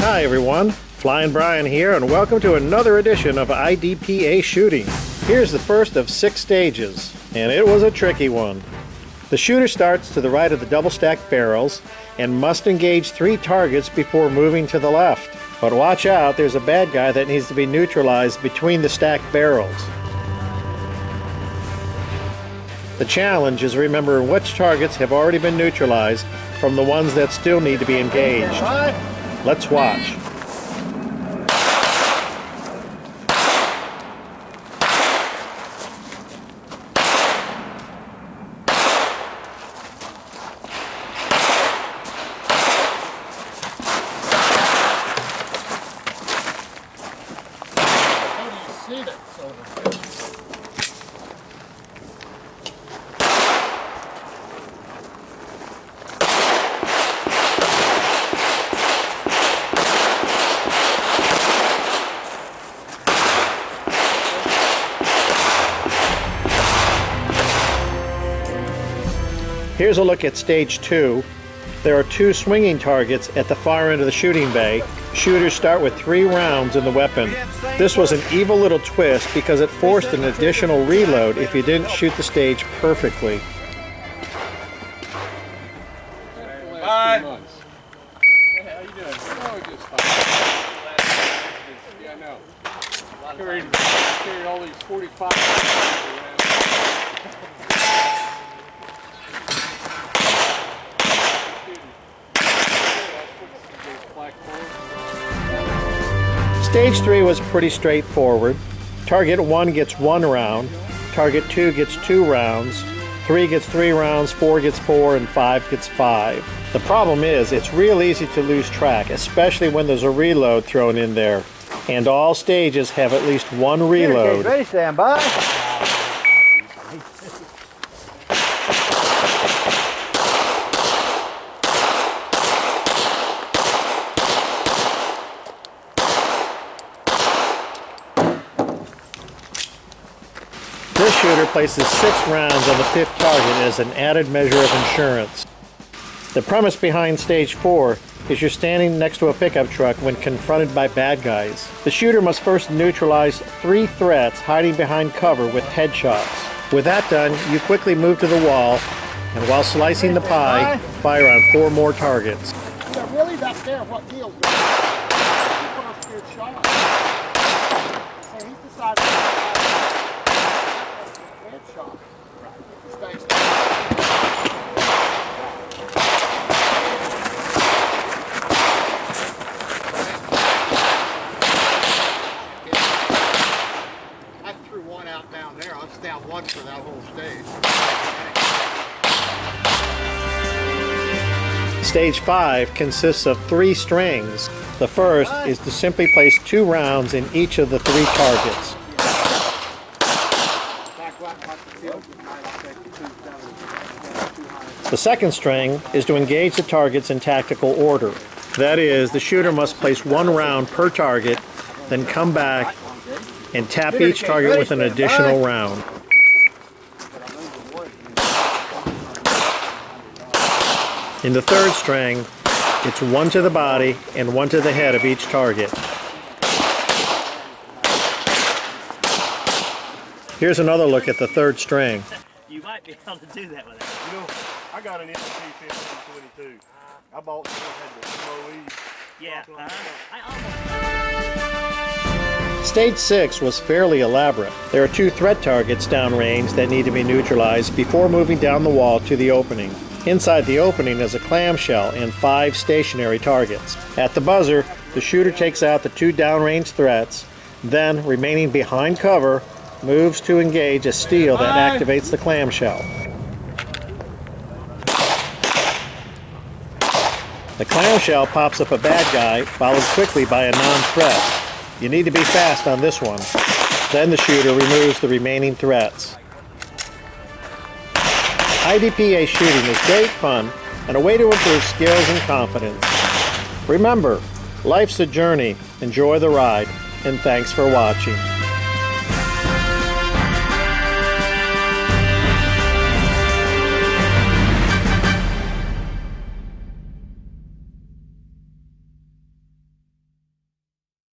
Hi everyone, Flying Brian here, and welcome to another edition of IDPA shooting. Here's the first of 6 stages, and it was a tricky one. The shooter starts to the right of the double stacked barrels and must engage 3 targets before moving to the left. But watch out, there's a bad guy that needs to be neutralized between the stacked barrels. The challenge is remembering which targets have already been neutralized from the ones that still need to be engaged. Let's watch. Here's a look at stage 2. There are 2 swinging targets at the far end of the shooting bay. Shooters start with 3 rounds in the weapon. This was an evil little twist because it forced an additional reload if you didn't shoot the stage perfectly. Hi. Hey, how you doing? Oh, just fine. Yeah, I know. Carried all these 45. Stage 3 was pretty straightforward. Target 1 gets 1 round, target 2 gets 2 rounds, 3 gets 3 rounds, 4 gets 4, and 5 gets 5. The problem is, it's real easy to lose track, especially when there's a reload thrown in there. And all stages have at least 1 reload. Ready, stand by. This shooter places 6 rounds on the 5th target as an added measure of insurance. The premise behind stage 4 is you're standing next to a pickup truck when confronted by bad guys. The shooter must first neutralize 3 threats hiding behind cover with headshots. With that done, you quickly move to the wall, and while slicing the pie, fire on 4 more targets. Yeah, really? That's there. What deal? First good shot. So he decided headshot. Right. I threw 1 out down there. I was down 1 for that whole stage. Stage 5 consists of 3 strings. The first is to simply place 2 rounds in each of the 3 targets. The second string is to engage the targets in tactical order. That is, the shooter must place 1 round per target, then come back and tap each target with an additional round. In the third string, it's 1 to the body and 1 to the head of each target. Here's another look at the third string. You might be able to do that with it. You know, I got an MP 1522. I bought the one that had the MOE. Yeah. Stage 6 was fairly elaborate. There are 2 threat targets downrange that need to be neutralized before moving down the wall to the opening. Inside the opening is a clamshell and 5 stationary targets. At the buzzer, the shooter takes out the 2 downrange threats, then, remaining behind cover, moves to engage a steel that activates the clamshell. The clamshell pops up a bad guy, followed quickly by a non-threat. You need to be fast on this one. Then the shooter removes the remaining threats. IDPA shooting is great fun and a way to improve skills and confidence. Remember, life's a journey. Enjoy the ride, and thanks for watching.